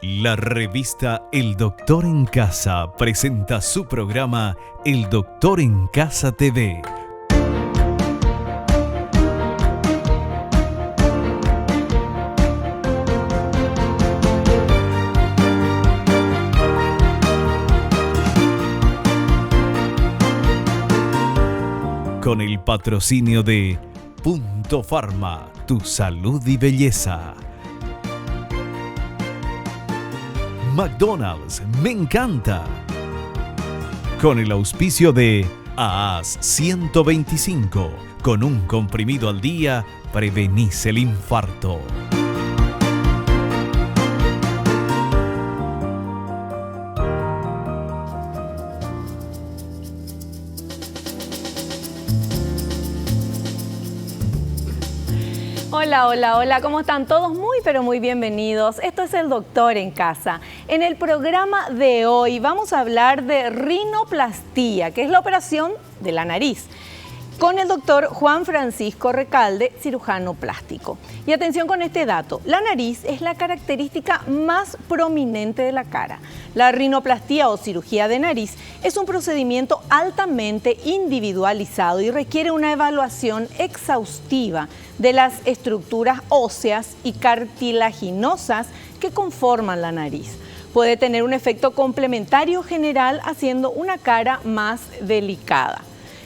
La revista El Doctor en Casa presenta su programa El Doctor en Casa TV. Con el patrocinio de Punto Pharma, tu salud y belleza. McDonald's, me encanta. Con el auspicio de AAS 125, con un comprimido al día, prevenís el infarto. Hola, hola, hola, ¿cómo están todos? Muy, pero muy bienvenidos. Esto es El Doctor en Casa. En el programa de hoy vamos a hablar de rinoplastía, que es la operación de la nariz, con el doctor Juan Francisco Recalde, cirujano plástico. Y atención con este dato, la nariz es la característica más prominente de la cara. La rinoplastía o cirugía de nariz es un procedimiento altamente individualizado y requiere una evaluación exhaustiva de las estructuras óseas y cartilaginosas que conforman la nariz. Puede tener un efecto complementario general haciendo una cara más delicada.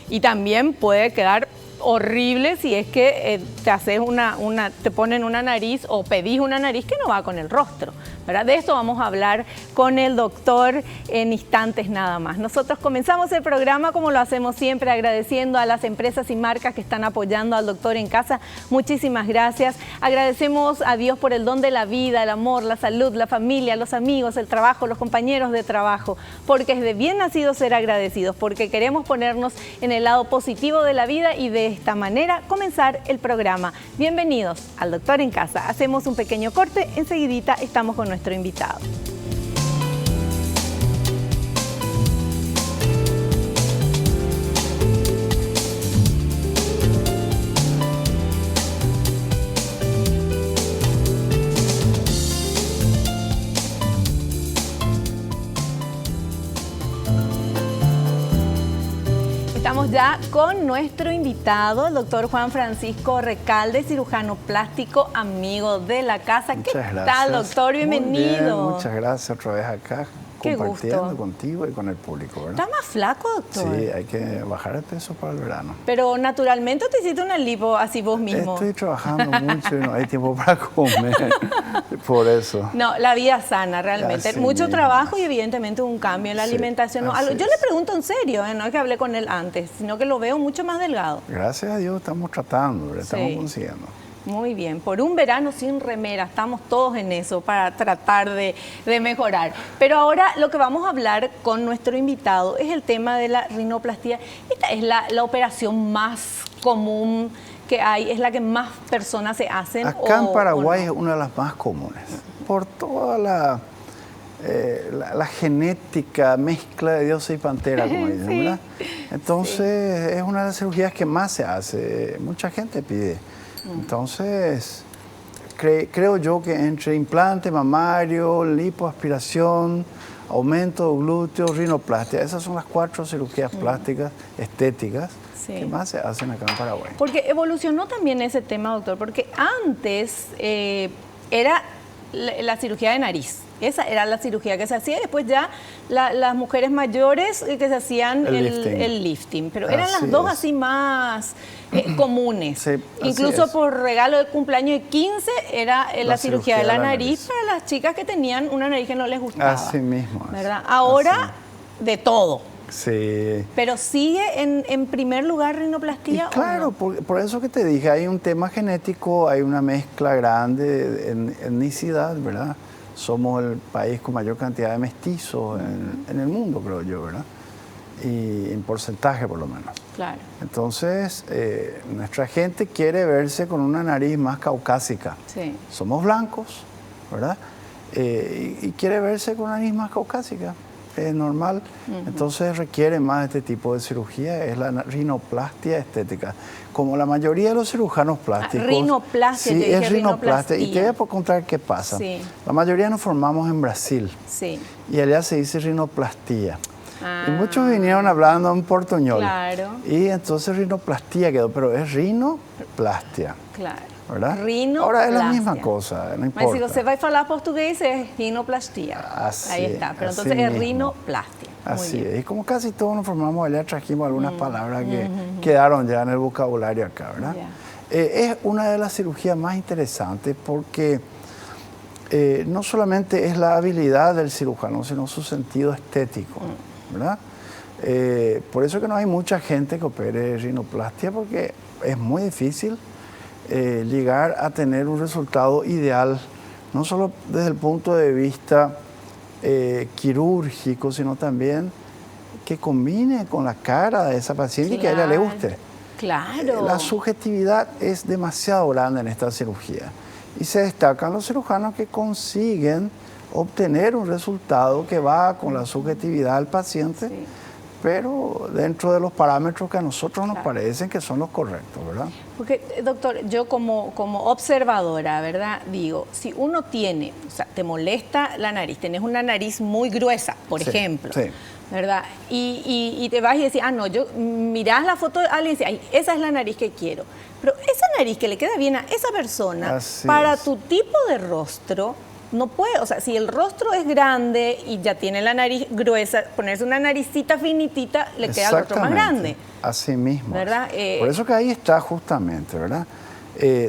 Y también puede quedar horrible si es que te ponen una nariz o pedís una nariz que no va con el rostro, ¿verdad? De esto vamos a hablar con el doctor en instantes nada más. Nosotros comenzamos el programa como lo hacemos siempre, agradeciendo a las empresas y marcas que están apoyando al doctor en casa. Muchísimas gracias. Agradecemos a Dios por el don de la vida, el amor, la salud, la familia, los amigos, el trabajo, los compañeros de trabajo, porque es de bien nacido ser agradecidos, porque queremos ponernos en el lado positivo de la vida y de esta manera comenzar el programa. Bienvenidos al Doctor en Casa. Hacemos un pequeño corte, enseguidita estamos con nuestro invitado. Estamos ya con nuestro invitado, el doctor Juan Francisco Recalde, cirujano plástico, amigo de la casa. ¿Qué tal, doctor? Bienvenido. Muy bien, muchas gracias otra vez acá, Qué compartiendo gusto. Contigo y con el público, ¿verdad? ¿Estás más flaco, doctor? Sí, hay que bajar el peso para el verano. Pero naturalmente te hiciste una lipo así vos mismo. Estoy trabajando mucho y no hay tiempo para comer, por eso. No, la vida sana realmente. Así Mucho mismo. trabajo y evidentemente un cambio en la Sí, alimentación. así Yo es. le pregunto en serio, no es que hablé con él antes, sino que lo veo mucho más delgado. Gracias a Dios estamos tratando, ¿verdad? Estamos Sí. consiguiendo. Muy bien, por un verano sin remera, estamos todos en eso para tratar de mejorar. Pero ahora lo que vamos a hablar con nuestro invitado es el tema de la rinoplastía. Esta es la operación más común que hay, es la que más personas se hacen. Acá en Paraguay ¿o no? es una de las más comunes, por toda la genética, mezcla de diosa y pantera, como dicen, Sí. ¿verdad? Entonces es una de las cirugías que más se hace, mucha gente pide. Entonces, creo yo que entre implante mamario, lipoaspiración, aumento de glúteos, rinoplastia, esas son las 4 cirugías plásticas estéticas Sí. que más se hacen acá en Paraguay. Porque evolucionó también ese tema, doctor, porque antes era la cirugía de nariz. Esa era la cirugía que se hacía y después ya las mujeres mayores que se hacían el lifting. Pero eran las Así dos es. así más comunes. Sí, así Incluso es. por regalo de cumpleaños de 15 era la cirugía de la nariz nariz. para las chicas que tenían una nariz que no les gustaba. Así mismo es. ¿Verdad? Ahora, Así. de todo. Sí. Pero sigue en primer lugar Y rinoplastía. claro, ¿o no? por eso que te dije, hay un tema genético, hay una mezcla grande en etnicidad, ¿verdad? Somos el país con mayor cantidad de mestizos en el mundo, creo yo, ¿verdad? Y en porcentaje por lo menos. Claro. Entonces, nuestra gente quiere verse con una nariz más caucásica. Sí. Somos blancos, ¿verdad? Y quiere verse con una nariz más caucásica. normal, entonces requiere más este tipo de cirugía, es la rinoplastia estética. Como la mayoría de los cirujanos plásticos... Rinoplastia, sí, te dije es rinoplastia. Y te voy a rinoplastia. contar qué pasa. Sí. La mayoría nos formamos en Brasil Sí. y allá se dice rinoplastia. Ah, Y muchos vinieron hablando en portuñol. Claro. Y entonces rinoplastia quedó, pero es rinoplastia, claro. ¿verdad? Rinoplastia. Ahora es la misma cosa, no Mas importa. se você vai falar portugués es rinoplastia. Así, Ahí está, pero así entonces es mismo. rinoplastia. Muy Así bien. es, y como casi todos nos formamos allá, trajimos algunas palabras que quedaron ya en el vocabulario acá, ¿verdad? Ya. Es una de las cirugías más interesantes porque no solamente es la habilidad del cirujano, sino su sentido estético, ¿verdad? Por eso que no hay mucha gente que opere rinoplastia, porque es muy difícil llegar a tener un resultado ideal, no solo desde el punto de vista quirúrgico, sino también que combine con la cara de esa paciente y que a ella le guste. Claro. La subjetividad es demasiado grande en esta cirugía y se destacan los cirujanos que consiguen obtener un resultado que va con la subjetividad del paciente, Sí. pero dentro de los parámetros que a nosotros nos parecen que son los correctos, ¿verdad? Porque, doctor, yo como observadora, ¿verdad? Digo, si uno tiene, o sea, te molesta la nariz, tenés una nariz muy gruesa, por Sí, ejemplo, sí. ¿verdad? Y te vas y decís, no, yo mirás la foto de alguien y dices, ay, esa es la nariz que quiero. Pero esa nariz que le queda bien a esa persona, Así para es. tu tipo de rostro, no puede, o sea, si el rostro es grande y ya tiene la nariz gruesa, ponerse una naricita finitita, le queda el rostro más grande. Así mismo. ¿Verdad? Por eso que ahí está justamente, ¿verdad?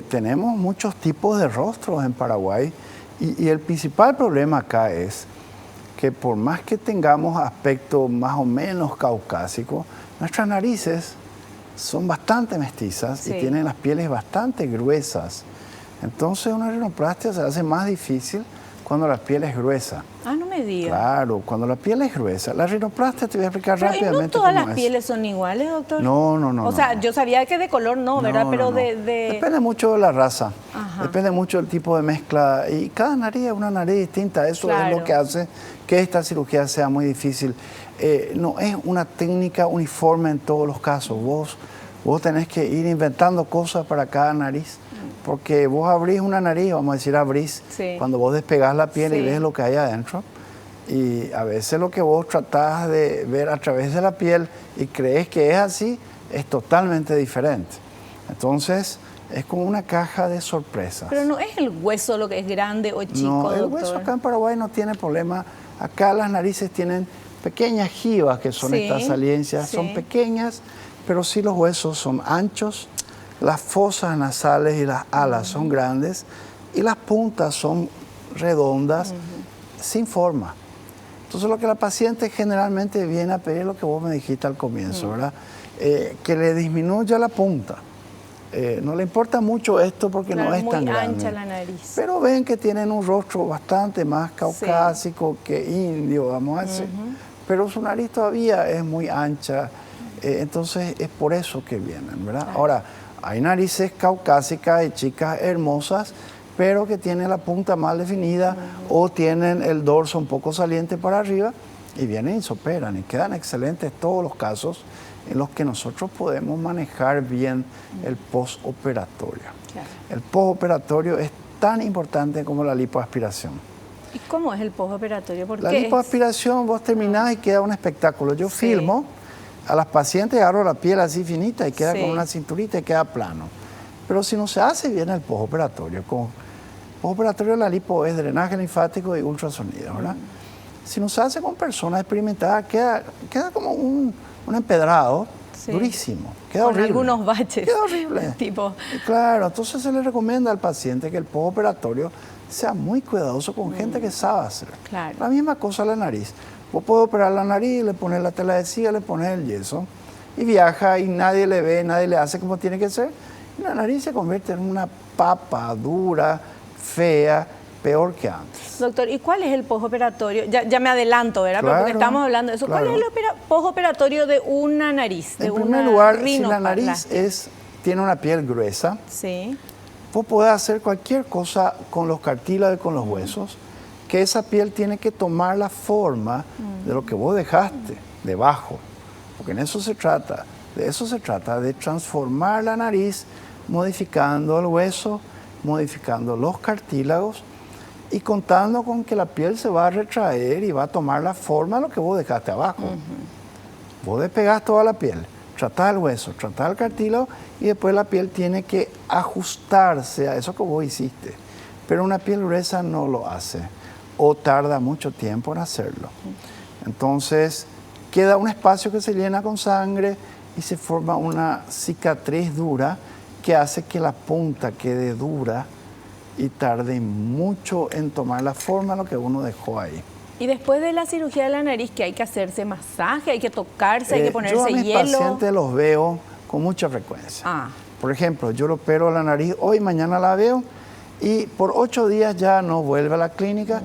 Tenemos muchos tipos de rostros en Paraguay y el principal problema acá es que por más que tengamos aspecto más o menos caucásico, nuestras narices son bastante mestizas Sí. y tienen las pieles bastante gruesas. Entonces una rinoplastia se hace más difícil cuando la piel es gruesa. Ah, no me digas. Claro, cuando la piel es gruesa. La rinoplastia te voy a explicar Pero, ¿y rápidamente no todas cómo las es. pieles son iguales, doctor? No. O sea, no. yo sabía que de color no, ¿verdad? No, Pero no, no. de... Depende mucho de la raza. Ajá. Depende mucho del tipo de mezcla. Y cada nariz es una nariz distinta. Eso es Claro. lo que hace que esta cirugía sea muy difícil. No es una técnica uniforme en todos los casos. Vos tenés que ir inventando cosas para cada nariz. Porque vos abrís una nariz, vamos a decir abrís, Sí. cuando vos despegás la piel Sí. y ves lo que hay adentro. Y a veces lo que vos tratás de ver a través de la piel y crees que es así, es totalmente diferente. Entonces, es como una caja de sorpresas. Pero no es el hueso lo que es grande o chico, No, el doctor. hueso acá en Paraguay no tiene problema. Acá las narices tienen pequeñas jivas, que son Sí, estas saliencias. sí. Son pequeñas, pero sí los huesos son anchos, las fosas nasales y las alas son grandes y las puntas son redondas, sin forma. Entonces lo que la paciente generalmente viene a pedir es lo que vos me dijiste al comienzo, ¿verdad? Que le disminuya la punta. No le importa mucho esto porque Claro, no es tan muy grande. ancha la nariz. Pero ven que tienen un rostro bastante más caucásico que indio, vamos a decir. Pero su nariz todavía es muy ancha. Entonces es por eso que vienen, ¿verdad? Claro. Ahora, hay narices caucásicas y chicas hermosas, pero que tienen la punta mal definida o tienen el dorso un poco saliente para arriba y vienen y se operan y quedan excelentes todos los casos en los que nosotros podemos manejar bien el postoperatorio. Claro. El postoperatorio es tan importante como la lipoaspiración. ¿Y cómo es el postoperatorio? ¿Por La qué lipoaspiración vos terminás y queda un espectáculo. Yo Sí. filmo a las pacientes, agarro la piel así finita y queda Sí. con una cinturita y queda plano. Pero si no se hace bien el postoperatorio, postoperatorio de la lipo es drenaje linfático y ultrasonido, ¿verdad? Si no se hace con personas experimentadas, queda como un empedrado Sí. durísimo. Queda Con horrible. algunos baches. Queda horrible. Tipo, Claro, entonces se le recomienda al paciente que el postoperatorio sea muy cuidadoso con gente que sabe hacer. Claro. La misma cosa la nariz. Vos podés operar la nariz, le pones la tela de cía, le pones el yeso y viaja y nadie le ve, nadie le hace como tiene que ser. Y la nariz se convierte en una papa dura, fea, peor que antes. doctor, ¿y cuál es el postoperatorio? Ya me adelanto, ¿verdad? Pero porque Claro, estamos hablando de eso. ¿Cuál claro. es el postoperatorio de una nariz? De En una primer lugar, si la nariz rinoplastia? tiene una piel gruesa, Sí. vos podés hacer cualquier cosa con los cartílagos y con los huesos que esa piel tiene que tomar la forma de lo que vos dejaste debajo, porque en eso se trata, de transformar la nariz, modificando el hueso, modificando los cartílagos y contando con que la piel se va a retraer y va a tomar la forma de lo que vos dejaste abajo. Vos despegás toda la piel, tratás el hueso, tratás el cartílago y después la piel tiene que ajustarse a eso que vos hiciste. Pero una piel gruesa no lo hace o tarda mucho tiempo en hacerlo. Entonces queda un espacio que se llena con sangre y se forma una cicatriz dura que hace que la punta quede dura y tarde mucho en tomar la forma de lo que uno dejó ahí. Y después de la cirugía de la nariz, ¿que hay que hacerse masaje, hay que tocarse, hay que ponerse yo a mis hielo? pacientes los veo con mucha frecuencia. Por ejemplo, yo le opero la nariz hoy, mañana la veo y por 8 días ya no vuelve a la clínica.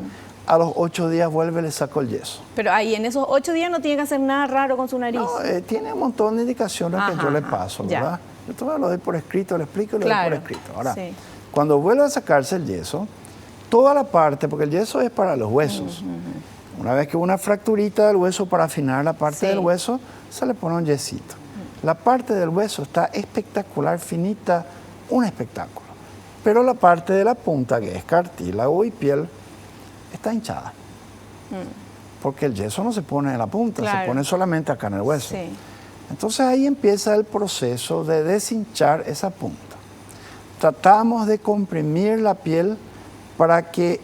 A los 8 días vuelve y le saco el yeso. Pero ahí en esos 8 días no tiene que hacer nada raro con su nariz. No, tiene un montón de indicaciones que yo le paso, ¿verdad? Yo todo lo doy por escrito, le explico y lo doy por escrito. Ahora, cuando vuelve a sacarse el yeso, toda la parte, porque el yeso es para los huesos. Una vez que hubo una fracturita del hueso, para afinar la parte del hueso, se le pone un yesito. La parte del hueso está espectacular, finita, un espectáculo. Pero la parte de la punta, que es cartílago y piel, está hinchada. Porque el yeso no se pone en la punta, se pone solamente acá en el hueso. Entonces ahí empieza el proceso de deshinchar esa punta. Tratamos de comprimir la piel para que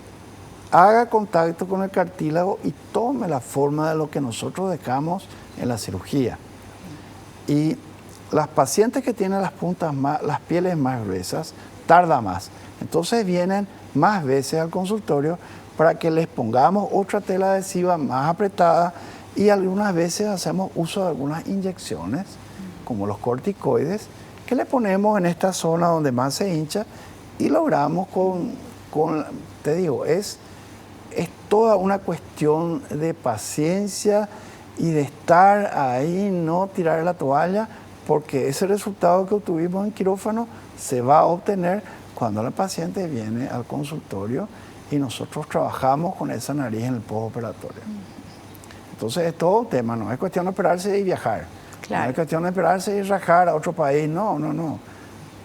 haga contacto con el cartílago y tome la forma de lo que nosotros dejamos en la cirugía. Y las pacientes que tienen las puntas las pieles más gruesas, tarda más. Entonces vienen más veces al consultorio para que les pongamos otra tela adhesiva más apretada y algunas veces hacemos uso de algunas inyecciones, como los corticoides, que le ponemos en esta zona donde más se hincha y logramos te digo, es toda una cuestión de paciencia y de estar ahí, no tirar la toalla, porque ese resultado que obtuvimos en quirófano se va a obtener cuando la paciente viene al consultorio y nosotros trabajamos con esa nariz en el postoperatorio. Entonces es todo un tema, no es cuestión de operarse y viajar. No es cuestión de operarse y rajar a otro país, no.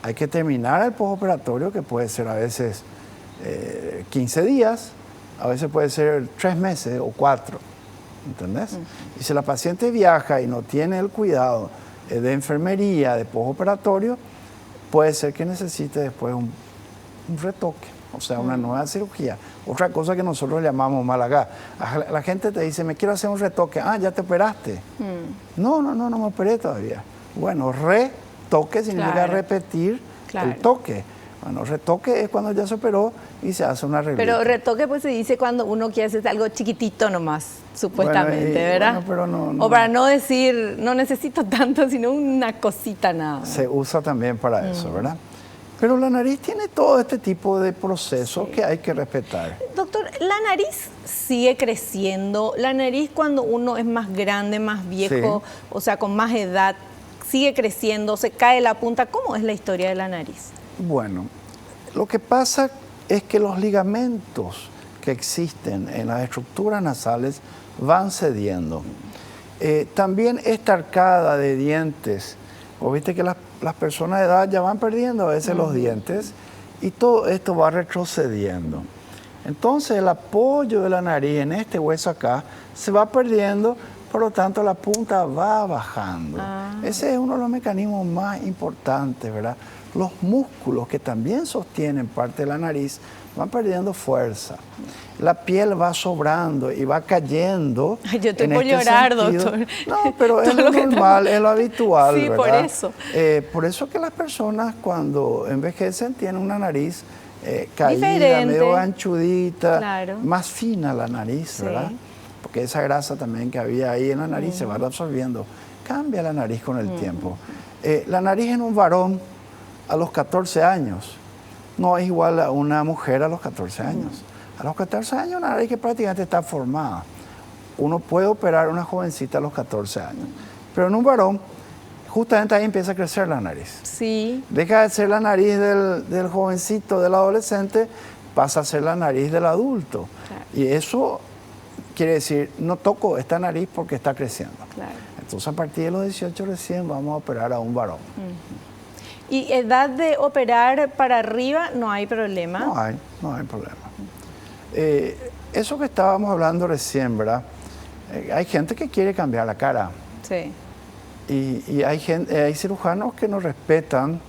Hay que terminar el postoperatorio, que puede ser a veces 15 días, a veces puede ser 3 meses o 4, ¿entendés? Y si la paciente viaja y no tiene el cuidado de enfermería, de postoperatorio, puede ser que necesite después un retoque, o sea, una nueva cirugía. Otra cosa que nosotros llamamos mal acá. La gente te dice, me quiero hacer un retoque. Ah, ¿ya te operaste? No me operé todavía. Bueno, retoque significa repetir el toque. Bueno, retoque es cuando ya se operó y se hace una arreglita. Pero retoque pues se dice cuando uno quiere hacer algo chiquitito nomás, supuestamente, ¿verdad? Bueno, pero no. O para no decir, no necesito tanto, sino una cosita nada más. Se usa también para eso, ¿verdad? Pero la nariz tiene todo este tipo de procesos que hay que respetar. Doctor, la nariz sigue creciendo. La nariz cuando uno es más grande, más viejo, o sea, con más edad, sigue creciendo, se cae la punta. ¿Cómo es la historia de la nariz? Bueno, lo que pasa es que los ligamentos que existen en las estructuras nasales van cediendo. También esta arcada de dientes, o viste que las personas de edad ya van perdiendo a veces los dientes y todo esto va retrocediendo. Entonces el apoyo de la nariz en este hueso acá se va perdiendo, por lo tanto la punta va bajando. Ese es uno de los mecanismos más importantes, ¿verdad? Los músculos que también sostienen parte de la nariz van perdiendo fuerza. La piel va sobrando y va cayendo. Ay, yo estoy por llorar, doctor. No, pero es lo normal, es lo habitual, sí, ¿verdad? por eso. Por eso que las personas cuando envejecen tienen una nariz caída, diferente, medio anchudita, más fina la nariz, ¿verdad? Porque esa grasa también que había ahí en la nariz se va absorbiendo. Cambia la nariz con el tiempo. La nariz en un varón a los 14 años no es igual a una mujer a los 14 años. A los 14 años una nariz que prácticamente está formada. Uno puede operar a una jovencita a los 14 años. Pero en un varón, justamente ahí empieza a crecer la nariz. Sí. Deja de ser la nariz del jovencito, del adolescente, pasa a ser la nariz del adulto. Claro. Y eso quiere decir, no toco esta nariz porque está creciendo. Claro. Entonces, a partir de los 18 recién vamos a operar a un varón. ¿Y edad de operar para arriba no hay problema? No hay problema. Eso que estábamos hablando recién, ¿verdad? Hay gente que quiere cambiar la cara. Sí. Y hay cirujanos que no respetan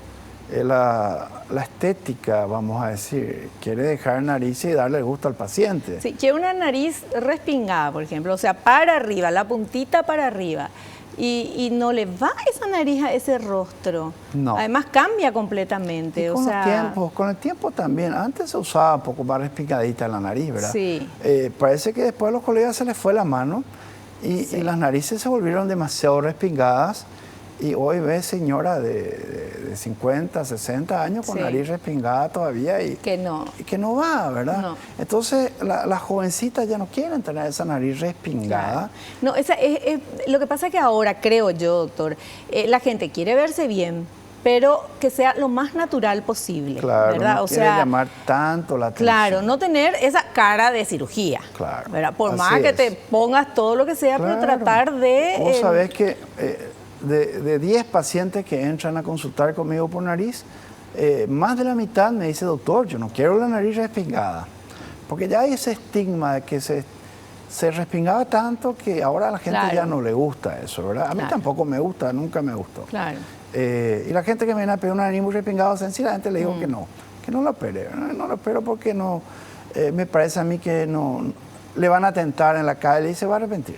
la estética, vamos a decir. Quiere dejar nariz y darle gusto al paciente. Sí, quiere una nariz respingada, por ejemplo, o sea, para arriba, la puntita para arriba. Y no le va esa nariz a ese rostro. No. Además cambia completamente. Con el tiempo también. Antes se usaba un poco más respingadita la nariz, ¿verdad? Sí. Parece que después a los colegas se les fue la mano y las narices se volvieron demasiado respingadas. Y hoy ves señoras de 50, 60 años con nariz respingada todavía y que no va, ¿verdad? No. Entonces las jovencitas ya no quieren tener esa nariz respingada. Claro. No, lo que pasa es que ahora, creo yo, doctor, la gente quiere verse bien, pero que sea lo más natural posible, claro, ¿verdad? No quiere llamar tanto la atención. Claro, no tener esa cara de cirugía. Claro. ¿Verdad? Por más que te pongas todo lo que sea, pero tratar de... Vos sabés que de 10 pacientes que entran a consultar conmigo por nariz, más de la mitad me dice, doctor, yo no quiero la nariz respingada. Porque ya hay ese estigma de que se respingaba tanto que ahora a la gente ya no le gusta eso, ¿verdad? A mí tampoco me gusta, nunca me gustó. Claro. Y la gente que me viene a pedir una nariz muy respingada, sencillamente le digo que no la opere. No la opero porque no, me parece a mí que no le van a tentar en la calle y se va a arrepentir.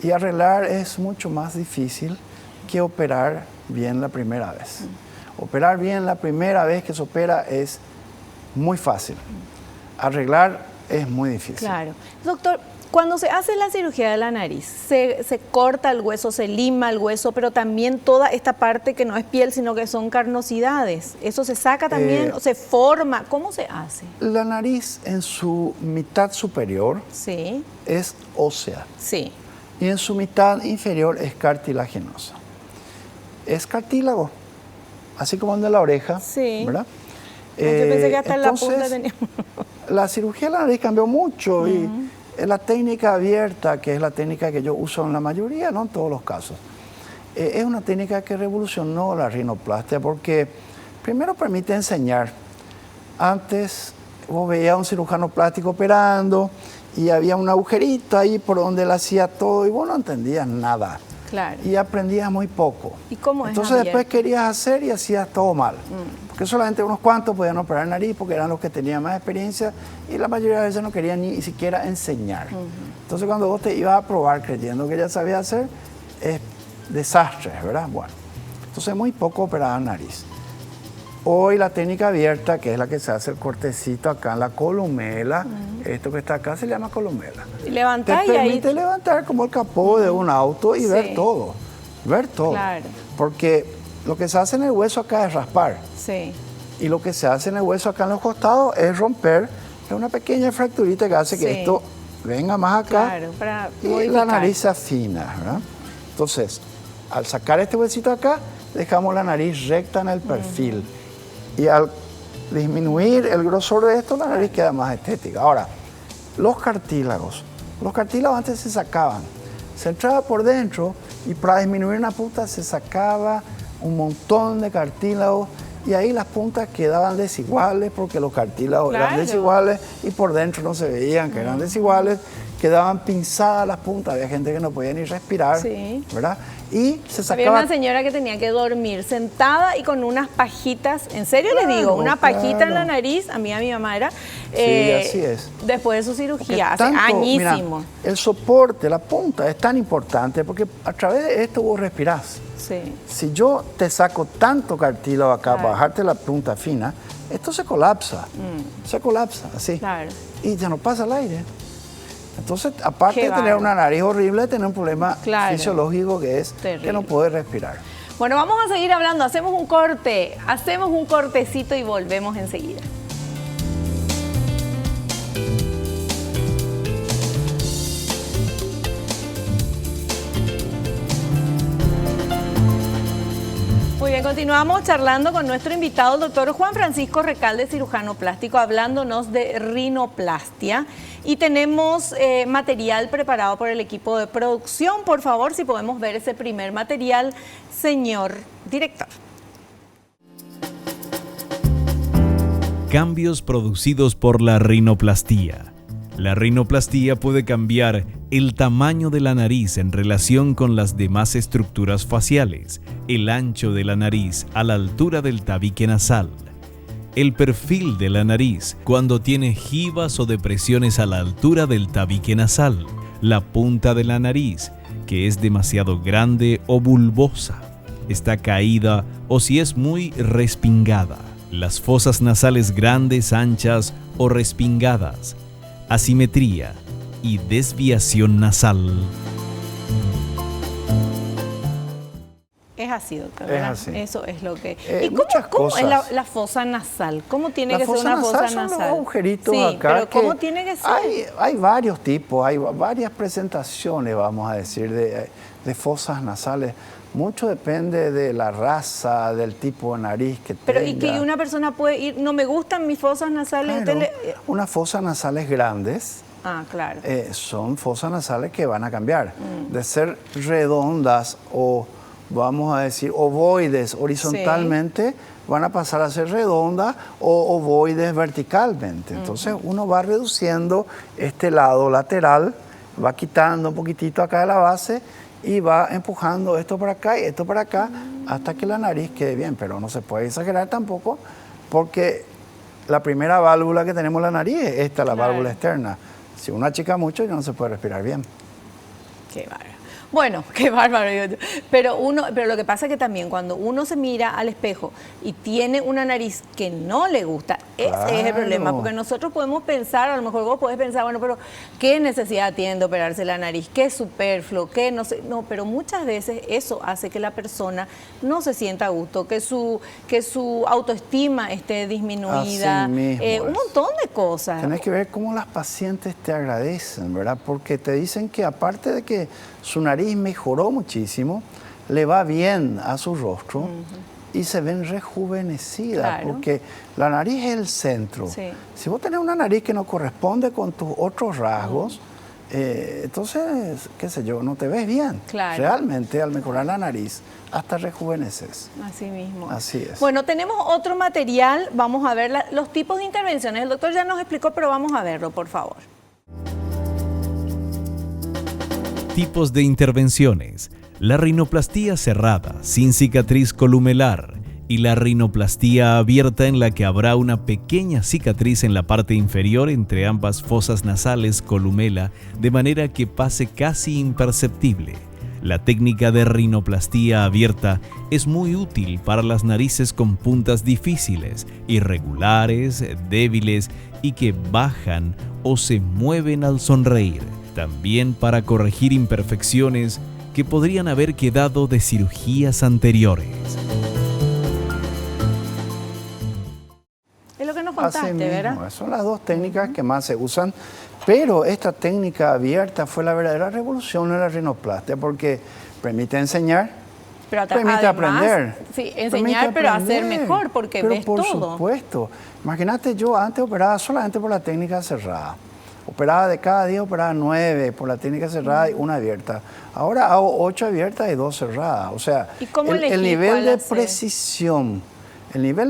Y arreglar es mucho más difícil que operar bien la primera vez. Operar bien la primera vez que se opera es muy fácil. Arreglar es muy difícil. Claro. Doctor, cuando se hace la cirugía de la nariz, se corta el hueso, se lima el hueso, pero también toda esta parte que no es piel, sino que son carnosidades. ¿Eso se saca también o se forma? ¿Cómo se hace? La nariz en su mitad superior es ósea. Sí. Y en su mitad inferior es cartilaginosa. Es cartílago, así como el de la oreja, ¿verdad? Yo pensé que hasta en la punta tenía... La cirugía de la nariz cambió mucho y la técnica abierta, que es la técnica que yo uso en la mayoría, no en todos los casos, es una técnica que revolucionó la rinoplastia porque primero permite enseñar. Antes vos veías a un cirujano plástico operando y había un agujerito ahí por donde él hacía todo y vos no entendías nada. Claro. Y aprendías muy poco. ¿Y cómo es? Entonces después querías hacer y hacías todo mal. Porque solamente unos cuantos podían operar nariz porque eran los que tenían más experiencia y la mayoría de veces no querían ni siquiera enseñar. Entonces cuando vos te ibas a probar creyendo que ya sabías hacer, es desastre, ¿verdad? Bueno, entonces muy poco operaban nariz. Hoy la técnica abierta, que es la que se hace el cortecito acá en la columela, esto que está acá se llama columela. Y levantar te permite levantar como el capó de un auto y ver todo. Ver todo. Claro. Porque lo que se hace en el hueso acá es raspar. Sí. Y lo que se hace en el hueso acá en los costados es romper. Es una pequeña fracturita que hace que esto venga más acá y la nariz se afina, ¿verdad? Entonces, al sacar este huesito acá, dejamos la nariz recta en el perfil. Y al disminuir el grosor de esto, la nariz queda más estética. Ahora, los cartílagos antes se sacaban. Se entraba por dentro y para disminuir una punta se sacaba un montón de cartílagos y ahí las puntas quedaban desiguales porque los cartílagos eran desiguales y por dentro no se veían que eran desiguales. Quedaban pinzadas las puntas, había gente que no podía ni respirar, ¿verdad? Y se sacaba... Había una señora que tenía que dormir sentada y con unas pajitas, en serio les digo, una pajita en la nariz, a mi mamá era, sí, así es. Después de su cirugía, hace añísimos. Mira, el soporte, la punta es tan importante porque a través de esto vos respirás. Sí. Si yo te saco tanto cartílago acá para bajarte la punta fina, esto se colapsa, así, y ya no pasa el aire. Entonces, aparte de tener una nariz horrible, tener un problema fisiológico que es que no puedes respirar. Bueno, vamos a seguir hablando. Hacemos un cortecito y volvemos enseguida. Muy bien, Bien, continuamos charlando con nuestro invitado, el doctor Juan Francisco Recalde, cirujano plástico, hablándonos de rinoplastia. Y tenemos material preparado por el equipo de producción. Por favor, si podemos ver ese primer material, señor director. Cambios producidos por la rinoplastia. La rinoplastia puede cambiar el tamaño de la nariz en relación con las demás estructuras faciales, el ancho de la nariz a la altura del tabique nasal, el perfil de la nariz cuando tiene jivas o depresiones a la altura del tabique nasal, la punta de la nariz, que es demasiado grande o bulbosa, está caída o si es muy respingada, las fosas nasales grandes, anchas o respingadas, asimetría y desviación nasal. Es así, doctor. Es así. Eso es lo que... ¿Y cómo es la fosa nasal? ¿Cómo tiene que ser una fosa nasal? Son los agujeritos sí, acá. Pero ¿cómo tiene que ser? Hay varios tipos, hay varias presentaciones, vamos a decir, de fosas nasales. Mucho depende de la raza, del tipo de nariz que pero tenga. Y que una persona puede ir, no me gustan mis fosas nasales. Claro, unas fosas nasales grandes. Ah, claro. Son fosas nasales que van a cambiar. De ser redondas o, vamos a decir, ovoides horizontalmente, sí, van a pasar a ser redondas o ovoides verticalmente. Entonces uno va reduciendo este lado lateral, va quitando un poquitito acá de la base y va empujando esto para acá y esto para acá hasta que la nariz quede bien. Pero no se puede exagerar tampoco porque la primera válvula que tenemos en la nariz es esta, la válvula externa. Si uno achica mucho ya no se puede respirar bien. Qué bárbaro. Bueno, qué bárbaro. Pero lo que pasa es que también cuando uno se mira al espejo y tiene una nariz que no le gusta, claro, ese es el problema. Porque nosotros podemos pensar, a lo mejor vos podés pensar, bueno, pero ¿qué necesidad tiene de operarse la nariz? ¿Qué es superfluo? ¿Qué no sé? No, pero muchas veces eso hace que la persona no se sienta a gusto, que su autoestima esté disminuida, un montón de cosas. Tenés que ver cómo las pacientes te agradecen, ¿verdad? Porque te dicen que aparte de que su nariz mejoró muchísimo, le va bien a su rostro y se ven rejuvenecidas, claro, porque la nariz es el centro. Sí. Si vos tenés una nariz que no corresponde con tus otros rasgos, entonces, qué sé yo, no te ves bien. Claro. Realmente, al mejorar la nariz, hasta rejuveneces. Así mismo. Así es. Bueno, tenemos otro material, vamos a ver los tipos de intervenciones. El doctor ya nos explicó, pero vamos a verlo, por favor. Tipos de intervenciones: la rinoplastia cerrada, sin cicatriz columelar, y la rinoplastia abierta en la que habrá una pequeña cicatriz en la parte inferior entre ambas fosas nasales columela, de manera que pase casi imperceptible. La técnica de rinoplastia abierta es muy útil para las narices con puntas difíciles, irregulares, débiles y que bajan o se mueven al sonreír. También para corregir imperfecciones que podrían haber quedado de cirugías anteriores. Es lo que nos contaste, ¿verdad? Son las dos técnicas que más se usan, pero esta técnica abierta fue la verdadera revolución en la rinoplastia porque permite enseñar, pero permite aprender. Sí, enseñar, pero hacer mejor porque ves todo. Por supuesto. Imagínate, yo antes operaba solamente por la técnica cerrada. Operaba de cada 10, operaba 9 por la técnica cerrada y una abierta. Ahora hago 8 abiertas y 2 cerradas. O sea, el nivel de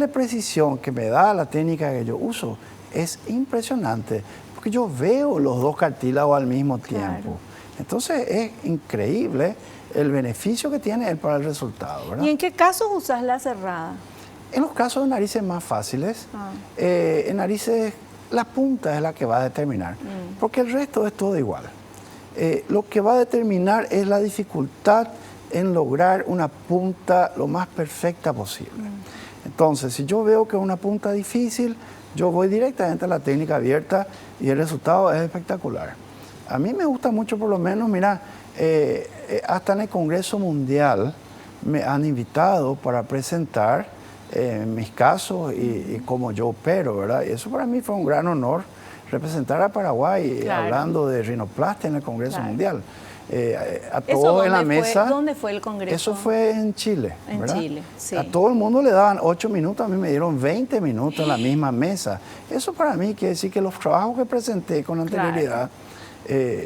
precisión, que me da la técnica que yo uso es impresionante. Porque yo veo los dos cartílagos al mismo tiempo. Claro. Entonces es increíble el beneficio que tiene él para el resultado, ¿verdad? ¿Y en qué casos usas la cerrada? En los casos de narices más fáciles, en narices... La punta es la que va a determinar, porque el resto es todo igual. Lo que va a determinar es la dificultad en lograr una punta lo más perfecta posible. Entonces, si yo veo que es una punta difícil, yo voy directamente a la técnica abierta y el resultado es espectacular. A mí me gusta mucho, por lo menos, mira, hasta en el Congreso Mundial me han invitado para presentar mis casos y cómo yo opero, ¿verdad? Y eso para mí fue un gran honor representar a Paraguay Claro. hablando de rinoplastia en el Congreso Claro. Mundial. A ¿Eso todos en la dónde fue? mesa. ¿Dónde fue el congreso? Eso fue en Chile. En ¿verdad? Chile, sí. A todo el mundo le daban 8 minutos, a mí me dieron 20 minutos en la misma mesa. Eso para mí quiere decir que los trabajos que presenté con anterioridad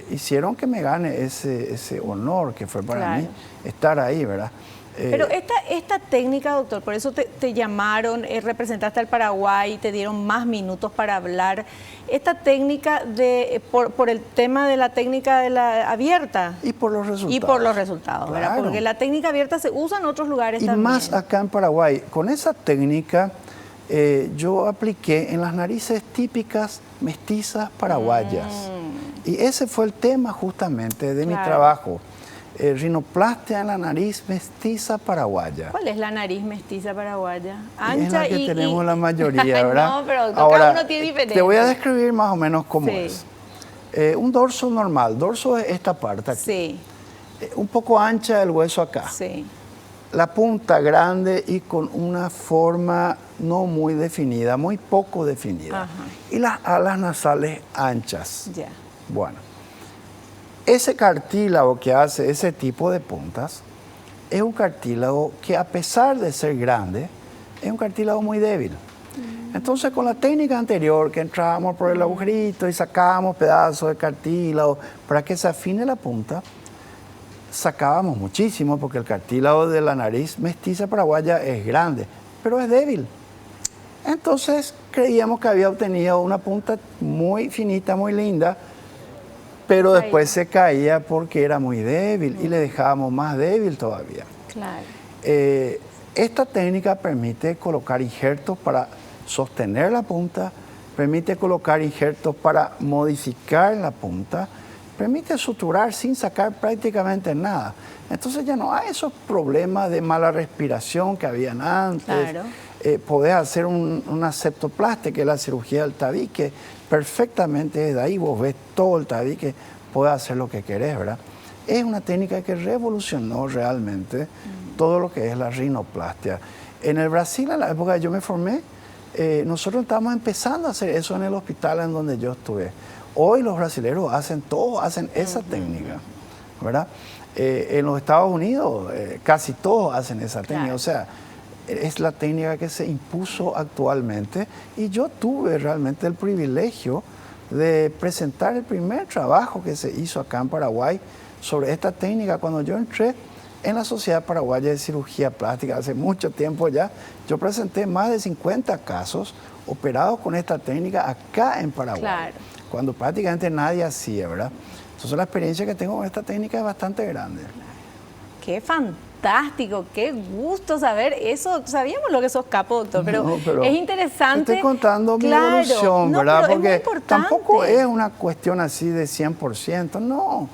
hicieron que me gane ese honor que fue para mí estar ahí, ¿verdad? Pero esta técnica, doctor, por eso te llamaron, representaste al Paraguay, te dieron más minutos para hablar. Esta técnica por el tema de la técnica de la abierta. Y por los resultados. Y por los resultados, ¿verdad? Claro. Porque la técnica abierta se usa en otros lugares Y también. más acá en Paraguay. Con esa técnica yo apliqué en las narices típicas mestizas paraguayas. Y ese fue el tema justamente de mi trabajo. Rinoplastia en la nariz mestiza paraguaya. ¿Cuál es la nariz mestiza paraguaya? Es la Ancha que y... tenemos la mayoría, ¿verdad? No, pero Ahora, cada uno tiene diferente. te voy a describir más o menos cómo Sí. es. Un dorso normal. Dorso es esta parte aquí. Sí, Un poco ancha el hueso acá. sí. La punta grande y con una forma no muy definida, muy poco definida. Ajá. Y las alas nasales anchas. Ya. Bueno, ese cartílago que hace ese tipo de puntas es un cartílago que, a pesar de ser grande, es un cartílago muy débil. Entonces, con la técnica anterior, que entrábamos por el agujerito y sacábamos pedazos de cartílago para que se afine la punta, sacábamos muchísimo porque el cartílago de la nariz mestiza paraguaya es grande, pero es débil. Entonces, creíamos que había obtenido una punta muy finita, muy linda, pero después se caía porque era muy débil y le dejábamos más débil todavía. Claro. Esta técnica permite colocar injertos para sostener la punta, permite colocar injertos para modificar la punta, permite suturar sin sacar prácticamente nada. Entonces ya no hay esos problemas de mala respiración que habían antes. Claro. Podés hacer una septoplastia, que es la cirugía del tabique, perfectamente desde ahí vos ves todo el tabique, podés hacer lo que querés, ¿verdad? Es una técnica que revolucionó realmente todo lo que es la rinoplastia. En el Brasil, en la época que yo me formé, nosotros estábamos empezando a hacer eso en el hospital en donde yo estuve. Hoy los brasileños hacen esa técnica, ¿verdad? En los Estados Unidos casi todos hacen esa técnica, Claro. o sea, es la técnica que se impuso actualmente y yo tuve realmente el privilegio de presentar el primer trabajo que se hizo acá en Paraguay sobre esta técnica cuando yo entré en la Sociedad Paraguaya de Cirugía Plástica hace mucho tiempo ya. Yo presenté más de 50 casos operados con esta técnica acá en Paraguay, Claro. cuando prácticamente nadie hacía, ¿verdad? Entonces la experiencia que tengo con esta técnica es bastante grande. Qué fantástico, qué gusto saber eso. Sabíamos lo que sos capo, doctor, pero, No, pero es interesante. Te estoy contando mi Claro, evolución, no, ¿verdad? pero es muy Porque importante. tampoco es una cuestión así de 100%, no.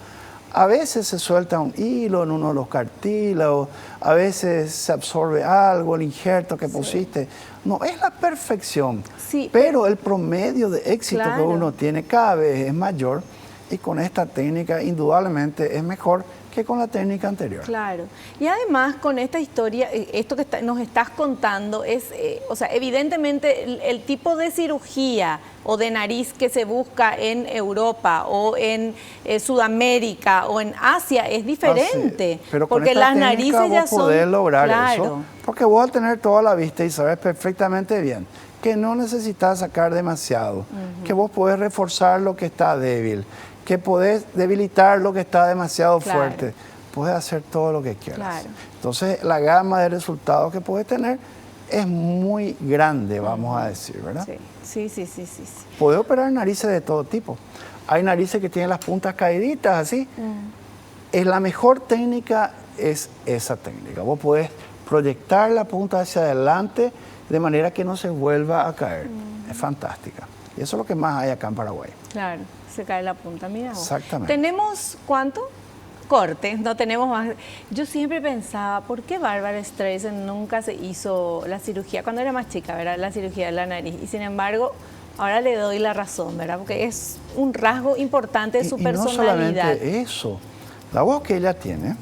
A veces se suelta un hilo en uno de los cartílagos, a veces se absorbe algo, el injerto que pusiste. No es la perfección, Sí, pero el promedio de éxito que Claro. uno tiene cada vez es mayor y con esta técnica indudablemente es mejor que con la técnica anterior. Claro. Y además con esta historia, esto que nos estás contando es, o sea, evidentemente el tipo de cirugía o de nariz que se busca en Europa o en Sudamérica o en Asia es diferente. Ah, sí. Pero con porque esta las técnica narices ya vos son... podés lograr Claro. eso, porque vos al tener toda la vista y sabes perfectamente bien que no necesitas sacar demasiado, que vos podés reforzar lo que está débil, que podés debilitar lo que está demasiado Claro. fuerte, podés hacer todo lo que quieras. Claro. Entonces la gama de resultados que podés tener es muy grande, vamos a decir, ¿verdad? Sí. Podés operar narices de todo tipo. Hay narices que tienen las puntas caíditas así. Es la mejor técnica, es esa técnica. Vos podés proyectar la punta hacia adelante de manera que no se vuelva a caer. Es fantástica. Y eso es lo que más hay acá en Paraguay. Claro, se cae la punta, mira vos. Exactamente. ¿Tenemos cuánto? Cortes, no tenemos más. Yo siempre pensaba, ¿por qué Bárbara Streisand nunca se hizo la cirugía? Cuando era más chica, ¿verdad? La cirugía de la nariz. Y sin embargo, ahora le doy la razón, ¿verdad? Porque es un rasgo importante de su Y personalidad. no solamente eso. La voz que ella tiene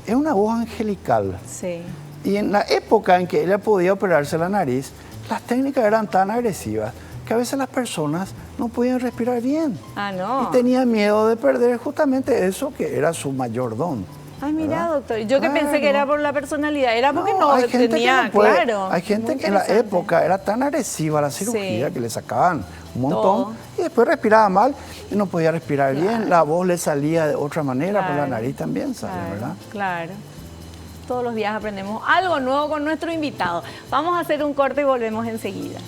es una voz angelical. Sí. Y en la época en que ella podía operarse la nariz, las técnicas eran tan agresivas que a veces las personas no podían respirar bien. Ah, no. Y tenían miedo de perder justamente eso que era su mayor don. Ay, mira, ¿verdad? doctor, yo que pensé que era por la personalidad, era porque no, hay gente tenía, que no puede. claro. Hay gente muy que en la interesante. época era tan agresiva la cirugía Sí. que le sacaban un montón Todo. y después respiraba mal y no podía respirar Claro. bien, la voz le salía de otra manera, por la Claro. nariz también sale, Claro, ¿verdad? claro. Todos los días aprendemos algo nuevo con nuestro invitado. Vamos a hacer un corte y volvemos enseguida.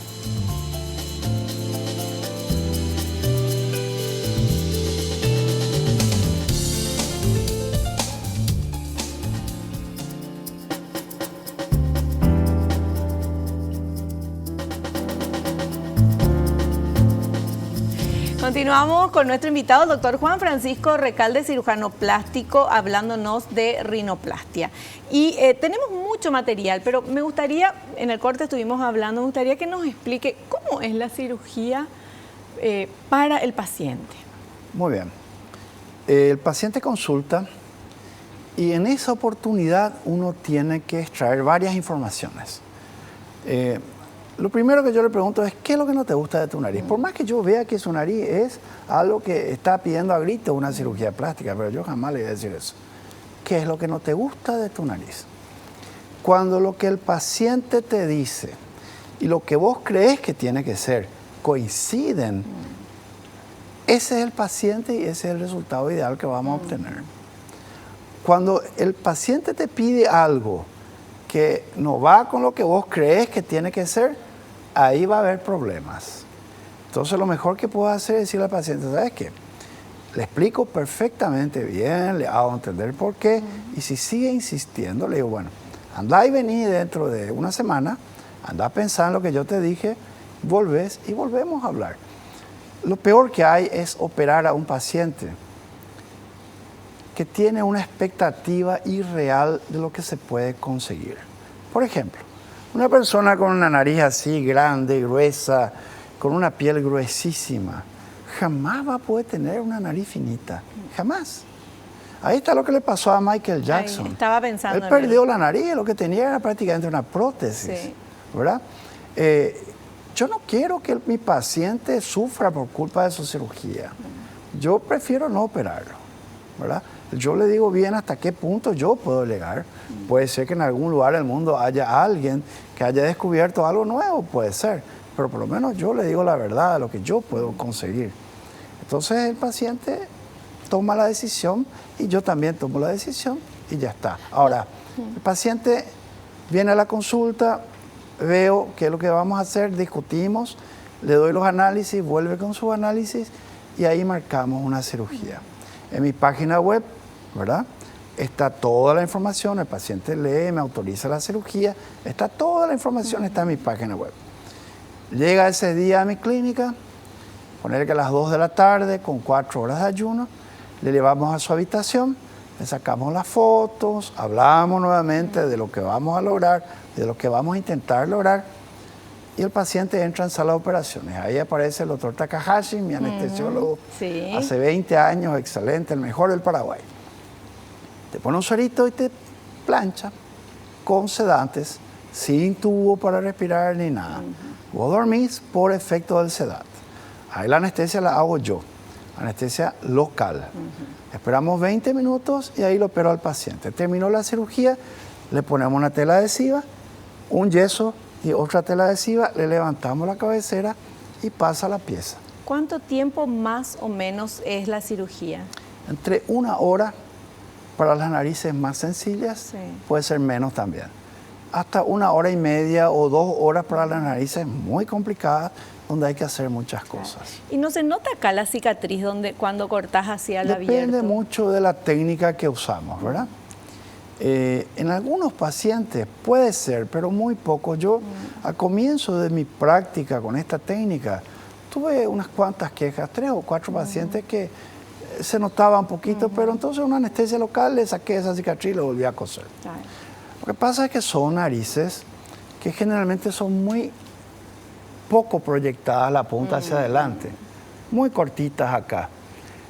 Continuamos con nuestro invitado, el doctor Juan Francisco Recalde, cirujano plástico, hablándonos de rinoplastia. Y tenemos mucho material, pero me gustaría, en el corte estuvimos hablando, me gustaría que nos explique cómo es la cirugía para el paciente. Muy bien. El paciente consulta y en esa oportunidad uno tiene que extraer varias informaciones. Lo primero que yo le pregunto es, ¿qué es lo que no te gusta de tu nariz? Por más que yo vea que su nariz es algo que está pidiendo a gritos una cirugía plástica, pero yo jamás le voy a decir eso. ¿Qué es lo que no te gusta de tu nariz? Cuando lo que el paciente te dice y lo que vos crees que tiene que ser coinciden, ese es el paciente y ese es el resultado ideal que vamos a obtener. Cuando el paciente te pide algo que no va con lo que vos crees que tiene que ser, ahí va a haber problemas. Entonces lo mejor que puedo hacer es decirle al paciente, ¿sabes qué? Le explico perfectamente bien, le hago entender por qué, y si sigue insistiendo, le digo, bueno, anda y vení dentro de una semana, anda a pensar en lo que yo te dije, volvés y volvemos a hablar. Lo peor que hay es operar a un paciente que tiene una expectativa irreal de lo que se puede conseguir. Por ejemplo, una persona con una nariz así grande, gruesa, con una piel gruesísima, jamás va a poder tener una nariz finita, jamás. Ahí está lo que le pasó a Michael Jackson. Ay, estaba pensando Él en perdió la nariz, lo que tenía era prácticamente una prótesis, Sí. ¿verdad? Yo no quiero que mi paciente sufra por culpa de su cirugía. Yo prefiero no operarlo, ¿verdad? Yo le digo bien hasta qué punto yo puedo llegar. Puede ser que en algún lugar del mundo haya alguien que haya descubierto algo nuevo, puede ser. Pero por lo menos yo le digo la verdad de lo que yo puedo conseguir. Entonces el paciente toma la decisión y yo también tomo la decisión y ya está. Ahora, el paciente viene a la consulta, veo qué es lo que vamos a hacer, discutimos, le doy los análisis, vuelve con su análisis y ahí marcamos una cirugía. En mi página web, ¿verdad? Está toda la información, el paciente lee, me autoriza la cirugía, está toda la información, está en mi página web. Llega ese día a mi clínica, poner que a las 2 de la tarde, con 4 horas de ayuno, le llevamos a su habitación, le sacamos las fotos, hablamos nuevamente de lo que vamos a lograr, de lo que vamos a intentar lograr, y el paciente entra en sala de operaciones. Ahí aparece el doctor Takahashi, mi anestesiólogo, Sí. hace 20 años, excelente, el mejor del Paraguay. Te pone un suerito y te plancha con sedantes, sin tubo para respirar ni nada. Vos dormís por efecto del sedante. Ahí la anestesia la hago yo, anestesia local. Esperamos 20 minutos y ahí lo opero al paciente. Terminó la cirugía, le ponemos una tela adhesiva, un yeso y otra tela adhesiva, le levantamos la cabecera y pasa la pieza. ¿Cuánto tiempo más o menos es la cirugía? Entre 1 hora para las narices más sencillas, Sí. puede ser menos también. Hasta 1 hora y media o 2 horas para las narices muy complicadas, donde hay que hacer muchas cosas. ¿Y no se nota acá la cicatriz cuando cortás hacia el abierto? Depende mucho de la técnica que usamos, ¿verdad? En algunos pacientes puede ser, pero muy poco. Yo, al comienzo de mi práctica con esta técnica, tuve unas cuantas quejas, 3 o 4 pacientes que se notaba un poquito, pero entonces una anestesia local le saqué esa cicatriz y lo volví a coser. Claro. Lo que pasa es que son narices que generalmente son muy poco proyectadas la punta hacia adelante, muy cortitas acá.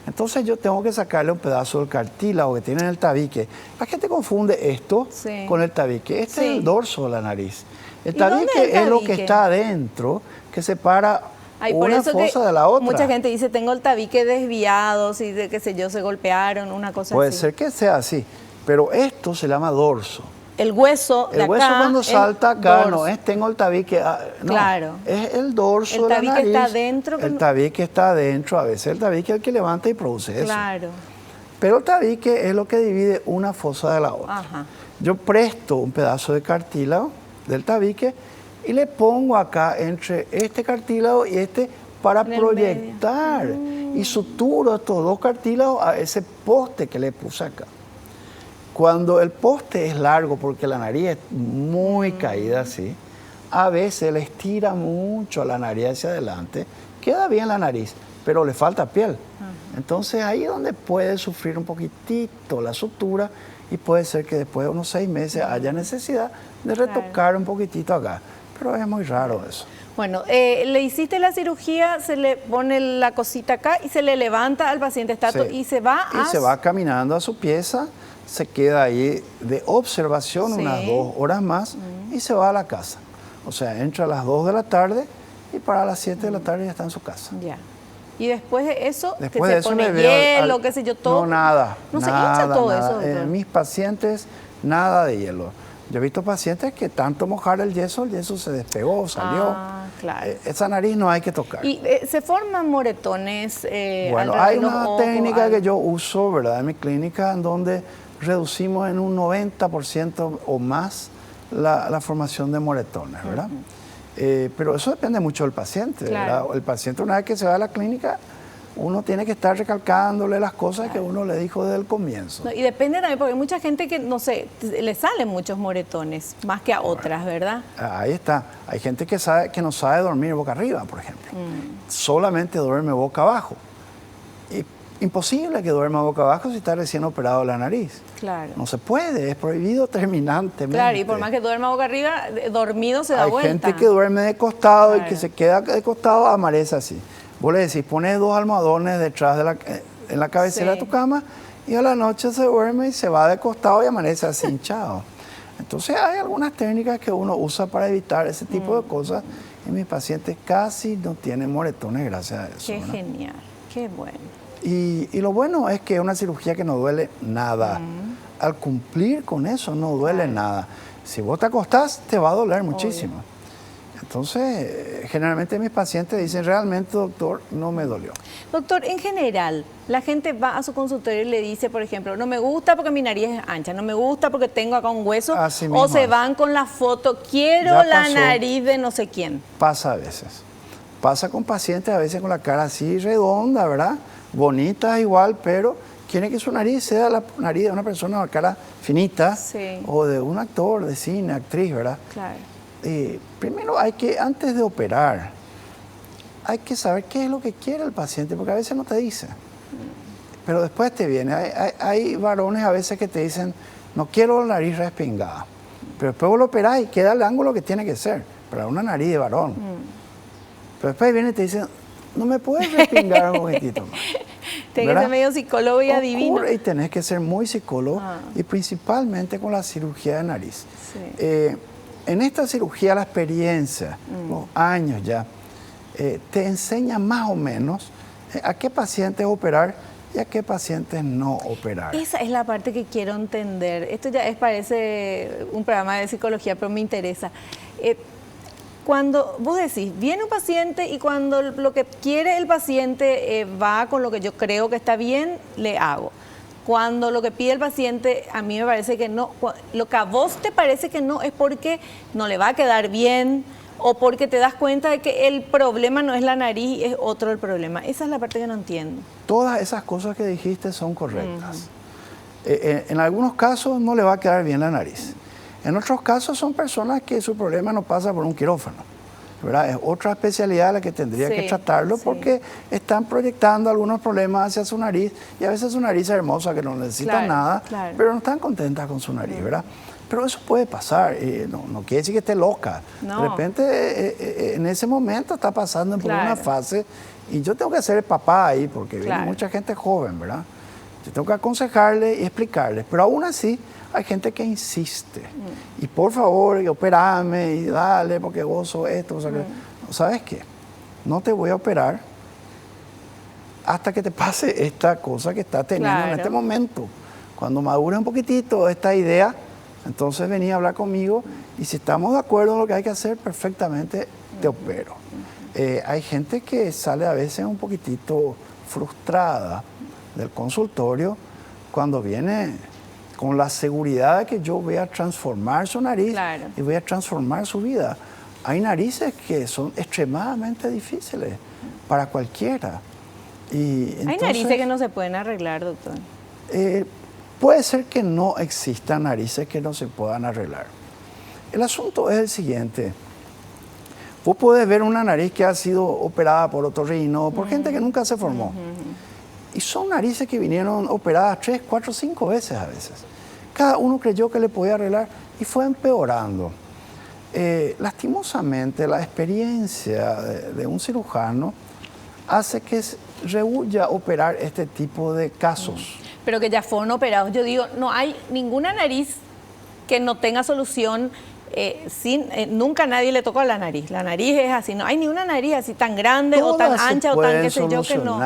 Entonces yo tengo que sacarle un pedazo del cartílago que tiene en el tabique. La gente confunde esto Sí. con el tabique. Este Sí. es el dorso de la nariz. El ¿Y dónde tabique es el es lo que tabique? está adentro, que separa Ay, por una eso fosa que de la otra. mucha gente dice, tengo el tabique desviado, si de qué sé yo, se golpearon, una cosa Puede así. ser que sea así, pero esto se llama dorso. El hueso de El acá, hueso cuando salta acá dorso. no es tengo el tabique, no, Claro. es el dorso El de la tabique nariz. está adentro, El tabique está adentro, a veces el tabique es el que levanta y produce eso. Claro. Pero el tabique es lo que divide una fosa de la otra. Ajá. Yo presto un pedazo de cartílago del tabique y le pongo acá entre este cartílago y este para En el proyectar y suturo estos dos cartílagos a ese poste que le puse acá. Cuando el poste es largo, porque la nariz es muy caída así, a veces le estira mucho la nariz hacia adelante, queda bien la nariz, pero le falta piel. Entonces ahí es donde puede sufrir un poquitito la sutura y puede ser que después de unos 6 meses haya necesidad de retocar un poquitito acá. Pero es muy raro eso. Bueno, le hiciste la cirugía, se le pone la cosita acá y se le levanta al paciente Sí. y se va Y se va caminando a su pieza, se queda ahí de observación Sí. unas 2 horas más y se va a la casa. O sea, entra a las 2 de la tarde y para las 7 de la tarde ya está en su casa. Ya. Y después de eso, Después que de se eso pone le veo hielo, qué sé yo, todo. No, nada. No se nada, hincha todo nada. eso, doctor. En mis pacientes, nada de hielo. Yo he visto pacientes que tanto mojar el yeso se despegó, salió. Ah, claro. Esa nariz no hay que tocar. Y se forman moretones Bueno, alrededor hay de los una ojos, técnica que yo uso, ¿verdad?, en mi clínica, en donde reducimos en un 90% o más la formación de moretones, ¿verdad? Pero eso depende mucho del paciente, Claro. ¿verdad? El paciente, una vez que se va a la clínica, uno tiene que estar recalcándole las cosas que uno le dijo desde el comienzo. No, y depende también, porque hay mucha gente que, no sé, le salen muchos moretones, más que a otras, ¿verdad? Ahí está. Hay gente que no sabe dormir boca arriba, por ejemplo. Solamente duerme boca abajo. Y imposible que duerma boca abajo si está recién operado la nariz. Claro. No se puede, es prohibido terminantemente. Claro, y por más que duerma boca arriba, dormido se da Hay vuelta. gente que duerme de costado y Claro. que se queda de costado, amanece así. Vos le decís, pones 2 almohadones detrás en la cabecera Sí. de tu cama y a la noche se duerme y se va de costado y amanece así hinchado. Entonces hay algunas técnicas que uno usa para evitar ese tipo de cosas y mis pacientes casi no tienen moretones gracias a eso. Qué ¿no? genial, qué bueno. Y lo bueno es que es una cirugía que no duele nada. Al cumplir con eso no duele nada. Si vos te acostás, te va a doler muchísimo. Entonces, generalmente mis pacientes dicen, realmente, doctor, no me dolió. Doctor, en general, la gente va a su consultorio y le dice, por ejemplo, no me gusta porque mi nariz es ancha, no me gusta porque tengo acá un hueso, Así o mismo se es. van con la foto, quiero Ya la pasó. nariz de no sé quién. Pasa a veces. Pasa con pacientes a veces con la cara así redonda, ¿verdad? Bonita igual, pero quieren que su nariz sea la nariz de una persona con cara finita Sí. o de un actor de cine, actriz, ¿verdad? Claro. Primero hay que, antes de operar, hay que saber qué es lo que quiere el paciente, porque a veces no te dice. Pero después te viene. Hay varones a veces que te dicen, no quiero la nariz respingada. Pero después vos lo operás y queda el ángulo que tiene que ser, para una nariz de varón. Pero después viene y te dicen, no me puedes respingar un poquitito más. Tienes que ¿Verdad? ser medio psicólogo y adivino. Ocurre y tenés que ser muy psicólogo y principalmente con la cirugía de nariz. Sí. En esta cirugía la experiencia, los años ya, te enseña más o menos a qué pacientes operar y a qué pacientes no operar. Esa es la parte que quiero entender. Esto ya parece un programa de psicología, pero me interesa. Cuando vos decís, viene un paciente y cuando lo que quiere el paciente va con lo que yo creo que está bien, le hago. Cuando lo que pide el paciente, a mí me parece que no, lo que a vos te parece que no es porque no le va a quedar bien o porque te das cuenta de que el problema no es la nariz, es otro el problema. Esa es la parte que no entiendo. Todas esas cosas que dijiste son correctas. En algunos casos no le va a quedar bien la nariz. En otros casos son personas que su problema no pasa por un quirófano, ¿verdad? Es otra especialidad la que tendría que tratarlo porque están proyectando algunos problemas hacia su nariz y a veces su nariz es hermosa, que no necesita nada, pero no están contentas con su nariz, ¿verdad? Pero eso puede pasar, no quiere decir que esté loca. No. De repente en ese momento está pasando por una fase y yo tengo que ser el papá ahí porque viene mucha gente joven, ¿verdad? Yo tengo que aconsejarle y explicarles, pero aún así hay gente que insiste. Y por favor, operame y dale, porque vos sos esto, vos sos aquello. ¿Sabes qué? no te voy a operar hasta que te pase esta cosa que estás teniendo en este momento. Cuando madure un poquitito esta idea, entonces vení a hablar conmigo y si estamos de acuerdo en lo que hay que hacer, perfectamente te opero. Hay gente que sale a veces un poquitito frustrada del consultorio cuando viene con la seguridad de que yo voy a transformar su nariz y voy a transformar su vida. Hay narices que son extremadamente difíciles para cualquiera. Y entonces, hay narices que no se pueden arreglar, doctor. Puede ser que no existan narices que no se puedan arreglar. El asunto es el siguiente. Vos podés ver una nariz que ha sido operada por otorrino, por gente que nunca se formó. Y son narices que vinieron operadas 3, 4, 5 veces a veces. Cada uno creyó que le podía arreglar y fue empeorando. Lastimosamente, la experiencia de un cirujano hace que rehuya operar este tipo de casos. Pero que ya fueron operados. Yo digo, no hay ninguna nariz que no tenga solución. Nunca nadie le tocó a la nariz. La nariz es así. No hay ni una nariz así tan grande o tan ancha o tan qué sé yo que no.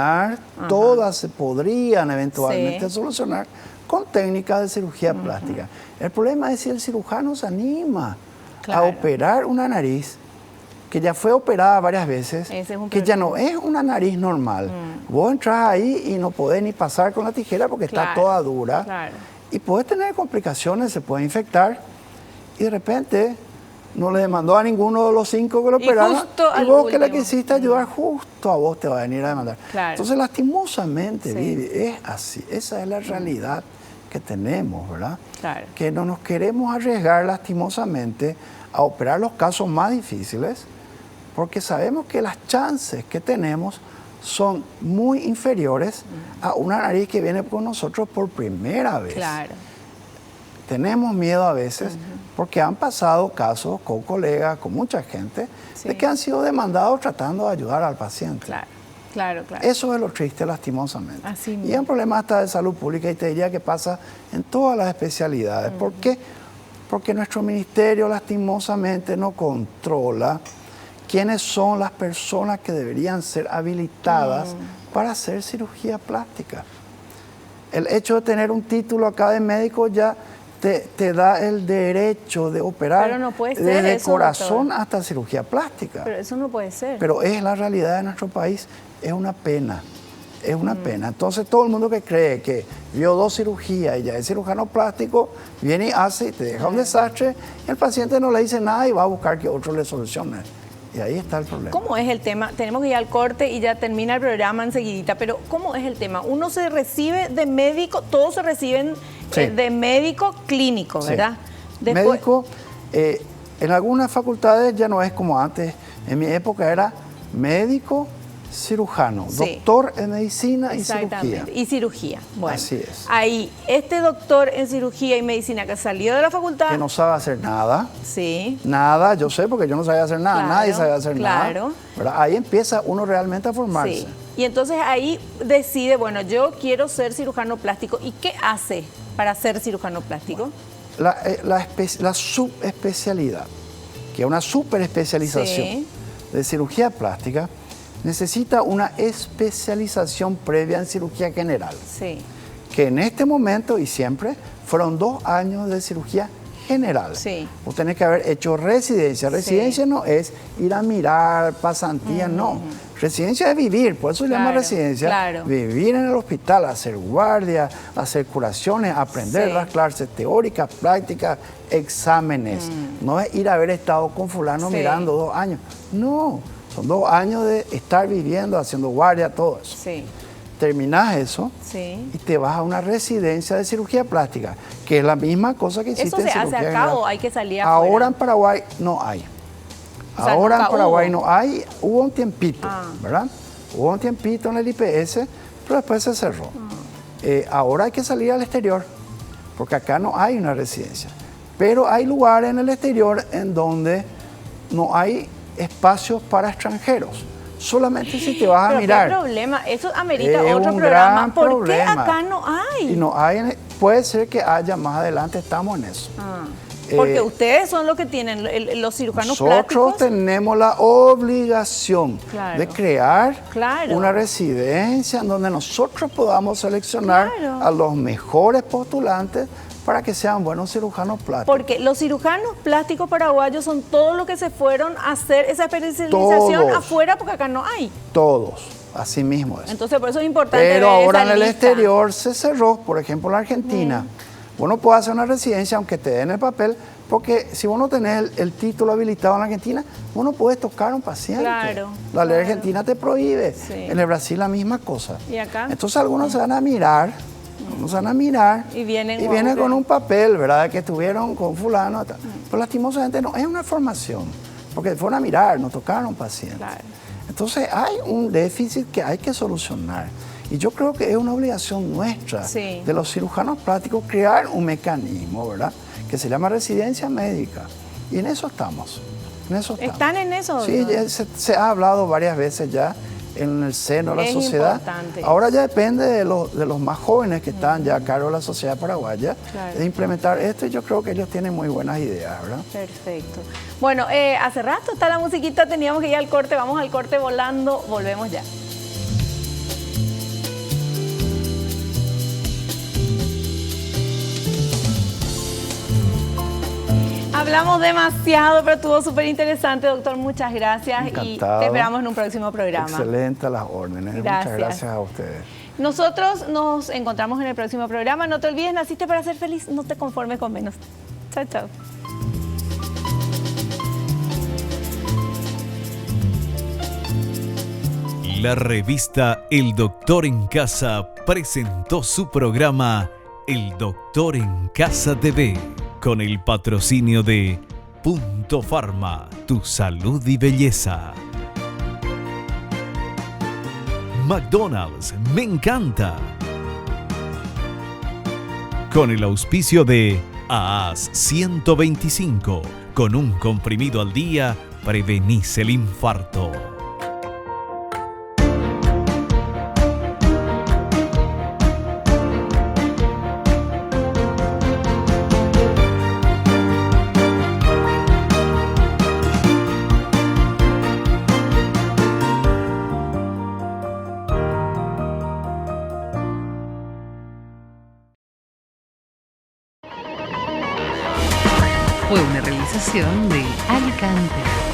Todas se podrían eventualmente solucionar con técnicas de cirugía plástica. El problema es si el cirujano se anima a operar una nariz que ya fue operada varias veces, que ya no es una nariz normal. Vos entras ahí y no podés ni pasar con la tijera porque está toda dura. Y podés tener complicaciones, se puede infectar. Y de repente no le demandó a ninguno de los 5 que lo operaron. Y vos que le quisiste ayudar, justo a vos te va a venir a demandar. Entonces, lastimosamente, Vivi, es así. Esa es la realidad que tenemos, ¿verdad? Que no nos queremos arriesgar lastimosamente a operar los casos más difíciles porque sabemos que las chances que tenemos son muy inferiores a una nariz que viene con nosotros por primera vez. Tenemos miedo a veces porque han pasado casos con colegas, con mucha gente, de que han sido demandados tratando de ayudar al paciente. Eso es lo triste, lastimosamente. Y es un problema hasta de salud pública y te diría que pasa en todas las especialidades. ¿Por qué? Porque nuestro ministerio lastimosamente no controla quiénes son las personas que deberían ser habilitadas para hacer cirugía plástica. El hecho de tener un título acá de médico ya te da el derecho de operar desde corazón hasta cirugía plástica. Pero eso no puede ser. Pero es la realidad de nuestro país, es una pena. Es una pena. Entonces todo el mundo que cree que vio 2 cirugías y ya es cirujano plástico, viene y hace y te deja un desastre y el paciente no le dice nada y va a buscar que otro le solucione. Y ahí está el problema. ¿Cómo es el tema? Tenemos que ir al corte y ya termina el programa enseguidita, pero ¿cómo es el tema? Uno se recibe de médico, todos se reciben de médico clínico, ¿verdad? Médico, en algunas facultades ya no es como antes. En mi época era médico cirujano, doctor en medicina y cirugía. Y cirugía. Bueno, así es. Ahí, este doctor en cirugía y medicina que salió de la facultad... Que no sabe hacer nada. Nada, yo sé porque yo no sabía hacer nada, nadie sabía hacer nada. ¿Verdad? Ahí empieza uno realmente a formarse. Y entonces ahí decide, bueno, yo quiero ser cirujano plástico. ¿Y qué hace para ser cirujano plástico? La subespecialidad, que es una superespecialización de cirugía plástica, necesita una especialización previa en cirugía general. Que en este momento y siempre fueron 2 años de cirugía general. Vos tenés que haber hecho residencia. Residencia no es ir a mirar, pasantía, no. Residencia es vivir, por eso se llama residencia. Vivir en el hospital, hacer guardia, hacer curaciones, aprender las clases teóricas, prácticas, exámenes. No es ir a haber estado con fulano mirando 2 años. No. Son 2 años de estar viviendo, haciendo guardia, todo eso. Terminás eso y te vas a una residencia de cirugía plástica, que es la misma cosa que hiciste en cirugía general. ¿Eso se hace acá o hay que salir afuera? Ahora en Paraguay no hay. Ahora en Paraguay no hay. Hubo un tiempito, ¿verdad? Hubo un tiempito en el IPS, pero después se cerró. Ahora hay que salir al exterior, porque acá no hay una residencia. Pero hay lugares en el exterior en donde no hay espacios para extranjeros. Solamente si te vas a mirar. ¿Qué problema? Eso amerita otro programa. ¿Por qué acá no hay? Y no hay, puede ser que haya más adelante, estamos en eso. Porque ustedes son los que tienen los cirujanos plásticos. Nosotros tenemos la obligación Claro. de crear Claro. una residencia en donde nosotros podamos seleccionar Claro. a los mejores postulantes para que sean buenos cirujanos plásticos. Porque los cirujanos plásticos paraguayos son todos los que se fueron a hacer esa especialización Todos. afuera porque acá no hay. Todos, así mismo es. Entonces por eso es importante Pero ver ahora en esa el lista. exterior se cerró, por ejemplo en la Argentina. Uno puede hacer una residencia aunque te den el papel, porque si vos no tenés el título habilitado en la Argentina, vos no puedes tocar a un paciente. Claro, La ley claro. argentina te prohíbe. Sí. En el Brasil la misma cosa. ¿Y acá? Entonces algunos se van a mirar, Y vienen con un papel, ¿verdad? Que estuvieron con fulano. Tal. Pero lastimosamente no es una formación, porque fueron a mirar, no tocaron a un paciente. Claro. Entonces hay un déficit que hay que solucionar. Y yo creo que es una obligación nuestra, Sí. de los cirujanos plásticos, crear un mecanismo, ¿verdad? Que se llama residencia médica. Y en eso estamos. En eso estamos. ¿Están en eso? Sí, ya se ha hablado varias veces ya en el seno de la Es sociedad. importante. Ahora ya depende de los más jóvenes que están ya a cargo de la sociedad paraguaya, Claro. de implementar esto, y yo creo que ellos tienen muy buenas ideas, ¿verdad? Perfecto. Bueno, hace rato está la musiquita, teníamos que ir al corte, vamos al corte volando, volvemos ya. Hablamos demasiado, pero estuvo súper interesante, doctor. Muchas gracias y Encantado. te esperamos en un próximo programa. Excelente a las órdenes. Gracias. Muchas gracias a ustedes. Nosotros nos encontramos en el próximo programa. No te olvides, naciste para ser feliz, no te conformes con menos. Chao, chao. La revista El Doctor en Casa presentó su programa El Doctor en Casa TV con el patrocinio de Punto Pharma, tu salud y belleza. McDonald's, me encanta. Con el auspicio de AAS 125, con un comprimido al día, prevenís el infarto. Fue una realización de Alicante.